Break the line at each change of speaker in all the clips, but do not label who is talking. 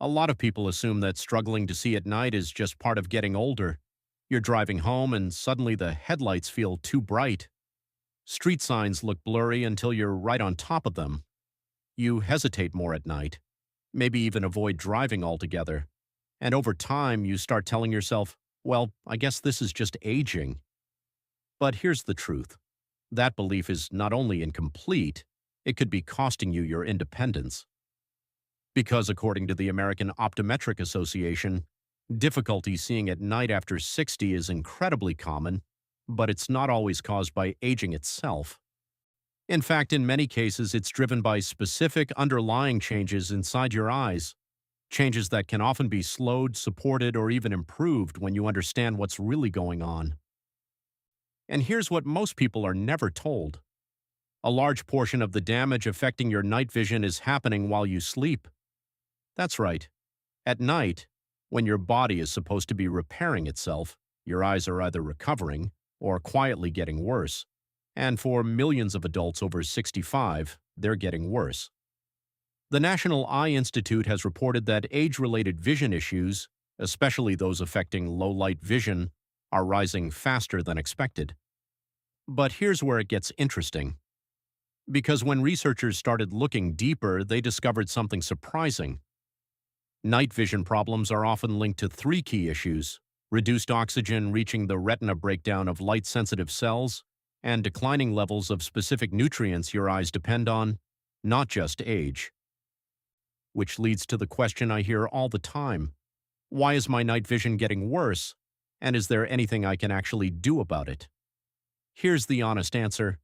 A lot of people assume that struggling to see at night is just part of getting older. You're driving home and suddenly the headlights feel too bright. Street signs look blurry until you're right on top of them. You hesitate more at night, maybe even avoid driving altogether. And over time, you start telling yourself, well, I guess this is just aging. But here's the truth. That belief is not only incomplete, it could be costing you your independence. Because according to the American Optometric Association, difficulty seeing at night after 60 is incredibly common, but it's not always caused by aging itself. In fact, in many cases, it's driven by specific underlying changes inside your eyes, changes that can often be slowed, supported, or even improved when you understand what's really going on. And here's what most people are never told. A large portion of the damage affecting your night vision is happening while you sleep. That's right. At night, when your body is supposed to be repairing itself, your eyes are either recovering or quietly getting worse. And for millions of adults over 65, they're getting worse. The National Eye Institute has reported that age-related vision issues, especially those affecting low-light vision, are rising faster than expected. But here's where it gets interesting. Because when researchers started looking deeper, they discovered something surprising. Night vision problems are often linked to three key issues: reduced oxygen reaching the retina breakdown of light-sensitive cells, and declining levels of specific nutrients your eyes depend on, not just age. Which leads to the question I hear all the time: why is my night vision getting worse, and is there anything I can actually do about it? Here's the honest answer.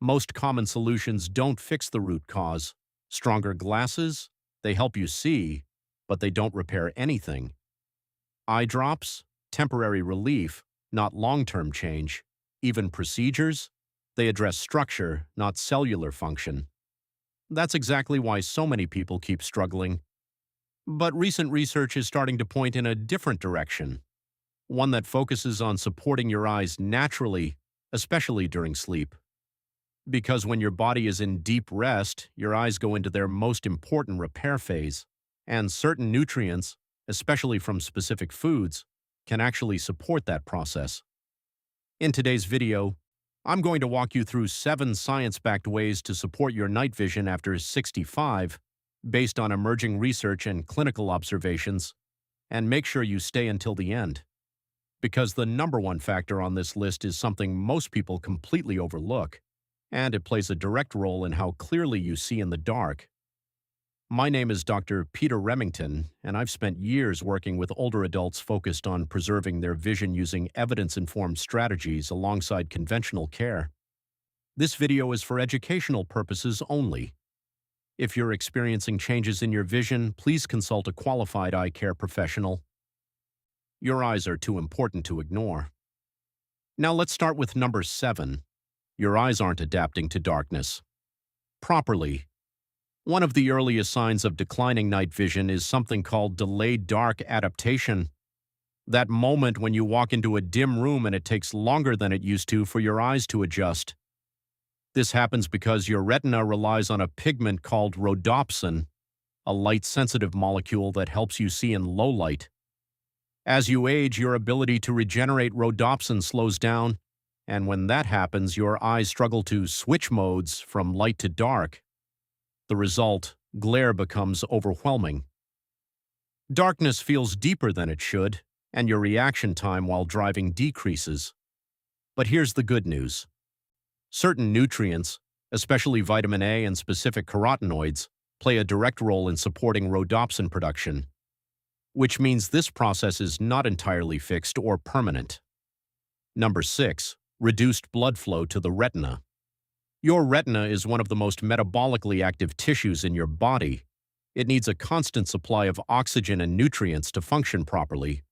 Most common solutions don't fix the root cause. Stronger glasses, they help you see, but they don't repair anything. Eye drops, temporary relief, not long-term change. Even procedures, they address structure, not cellular function. That's exactly why so many people keep struggling. But recent research is starting to point in a different direction, one that focuses on supporting your eyes naturally, especially during sleep. Because when your body is in deep rest, your eyes go into their most important repair phase, and certain nutrients, especially from specific foods, can actually support that process. In today's video, I'm going to walk you through 7 science-backed ways to support your night vision after 65, based on emerging research and clinical observations, and make sure you stay until the end. Because the number one factor on this list is something most people completely overlook, and it plays a direct role in how clearly you see in the dark. My name is Dr. Peter Remington, and I've spent years working with older adults focused on preserving their vision using evidence-informed strategies alongside conventional care. This video is for educational purposes only. If you're experiencing changes in your vision, please consult a qualified eye care professional. Your eyes are too important to ignore. Now let's start with number 7. Your eyes aren't adapting to darkness properly. One of the earliest signs of declining night vision is something called delayed dark adaptation. That moment when you walk into a dim room and it takes longer than it used to for your eyes to adjust. This happens because your retina relies on a pigment called rhodopsin, a light-sensitive molecule that helps you see in low light. As you age, your ability to regenerate rhodopsin slows down, and when that happens, your eyes struggle to switch modes from light to dark. The result, glare becomes overwhelming. Darkness feels deeper than it should, and your reaction time while driving decreases. But here's the good news. Certain nutrients, especially vitamin A and specific carotenoids, play a direct role in supporting rhodopsin production, which means this process is not entirely fixed or permanent. Number 6. Reduced blood flow to the retina. Your retina is one of the most metabolically active tissues in your body. It needs a constant supply of oxygen and nutrients to function properly.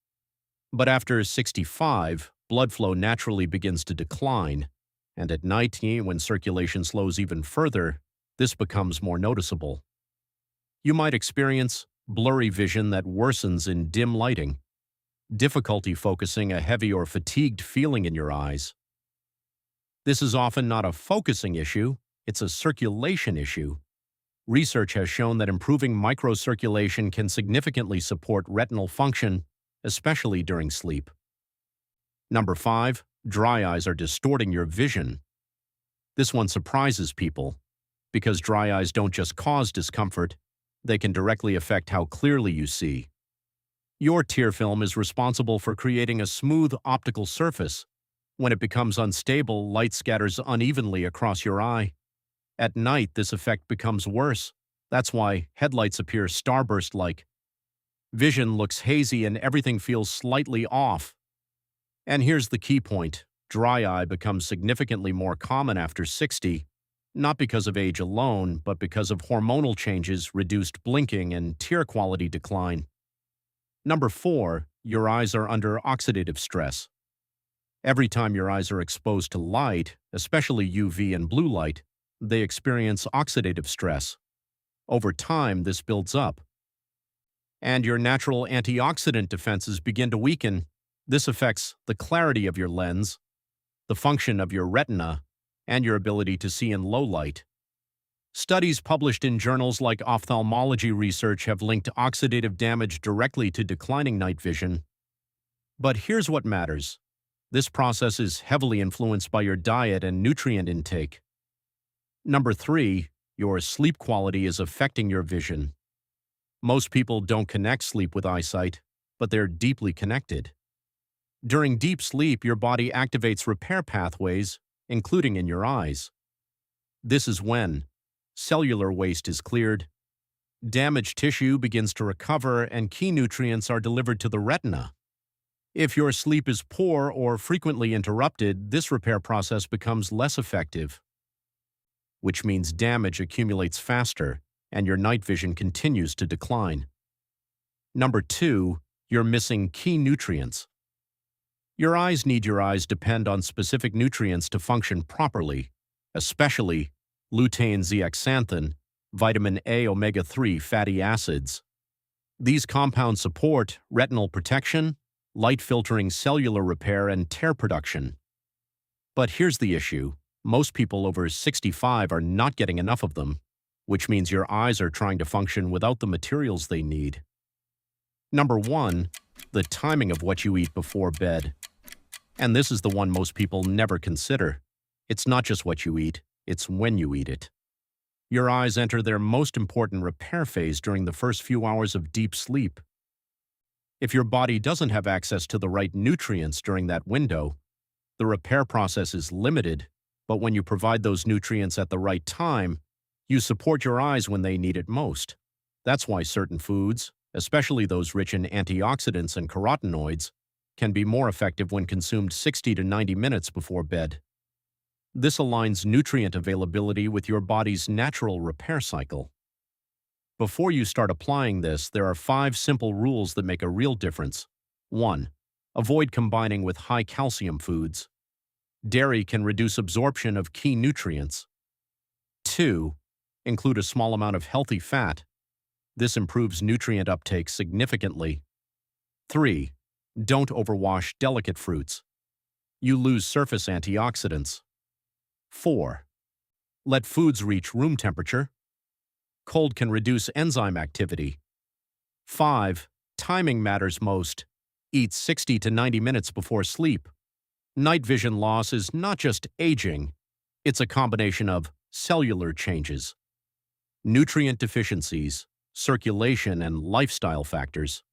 But after 65, blood flow naturally begins to decline, and at night, when circulation slows even further, this becomes more noticeable. You might experience blurry vision that worsens in dim lighting, difficulty focusing, a heavy or fatigued feeling in your eyes. This is often not a focusing issue, it's a circulation issue. Research has shown that improving microcirculation can significantly support retinal function, especially during sleep. Number 5, dry eyes are distorting your vision. This one surprises people, because dry eyes don't just cause discomfort, they can directly affect how clearly you see. Your tear film is responsible for creating a smooth optical surface. When it becomes unstable, light scatters unevenly across your eye. At night, this effect becomes worse. That's why headlights appear starburst-like. Vision looks hazy and everything feels slightly off. And here's the key point. Dry eye becomes significantly more common after 60, not because of age alone, but because of hormonal changes, reduced blinking, and tear quality decline. Number 4, your eyes are under oxidative stress. Every time your eyes are exposed to light, especially UV and blue light, they experience oxidative stress. Over time, this builds up. And your natural antioxidant defenses begin to weaken. This affects the clarity of your lens, the function of your retina, and your ability to see in low light. Studies published in journals like Ophthalmology Research have linked oxidative damage directly to declining night vision. But here's what matters. This process is heavily influenced by your diet and nutrient intake. Number 3, your sleep quality is affecting your vision. Most people don't connect sleep with eyesight, but they're deeply connected. During deep sleep, your body activates repair pathways, including in your eyes. This is when cellular waste is cleared, damaged tissue begins to recover, and key nutrients are delivered to the retina. If your sleep is poor or frequently interrupted, this repair process becomes less effective, which means damage accumulates faster and your night vision continues to decline. Number 2, you're missing key nutrients. Your eyes depend on specific nutrients to function properly, especially lutein zeaxanthin, vitamin A omega-3 fatty acids. These compounds support retinal protection, light-filtering cellular repair, and tear production. But here's the issue. Most people over 65 are not getting enough of them, which means your eyes are trying to function without the materials they need. Number 1, the timing of what you eat before bed. And this is the one most people never consider. It's not just what you eat, it's when you eat it. Your eyes enter their most important repair phase during the first few hours of deep sleep. If your body doesn't have access to the right nutrients during that window, the repair process is limited, but when you provide those nutrients at the right time, you support your eyes when they need it most. That's why certain foods, especially those rich in antioxidants and carotenoids, can be more effective when consumed 60 to 90 minutes before bed. This aligns nutrient availability with your body's natural repair cycle. Before you start applying this, there are 5 simple rules that make a real difference. 1. Avoid combining with high calcium foods. Dairy can reduce absorption of key nutrients. 2. Include a small amount of healthy fat. This improves nutrient uptake significantly. 3. Don't overwash delicate fruits. You lose surface antioxidants. 4. Let foods reach room temperature. Cold can reduce enzyme activity. 5. Timing matters most. Eat 60 to 90 minutes before sleep. Night vision loss is not just aging, it's a combination of cellular changes, nutrient deficiencies, circulation, and lifestyle factors.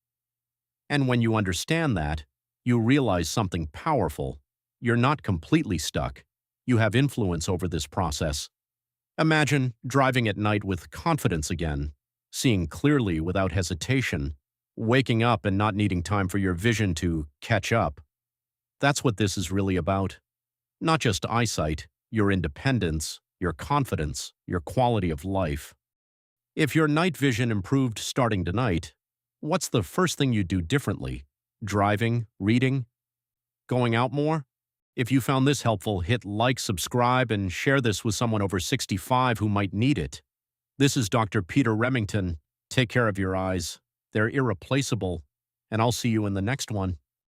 And when you understand that, you realize something powerful. You're not completely stuck. You have influence over this process. Imagine driving at night with confidence again, seeing clearly without hesitation, waking up and not needing time for your vision to catch up. That's what this is really about. Not just eyesight, your independence, your confidence, your quality of life. If your night vision improved starting tonight, what's the first thing you'd do differently? Driving, reading, going out more? If you found this helpful, hit like, subscribe, and share this with someone over 65 who might need it. This is Dr. Peter Remington. Take care of your eyes. They're irreplaceable, and I'll see you in the next one.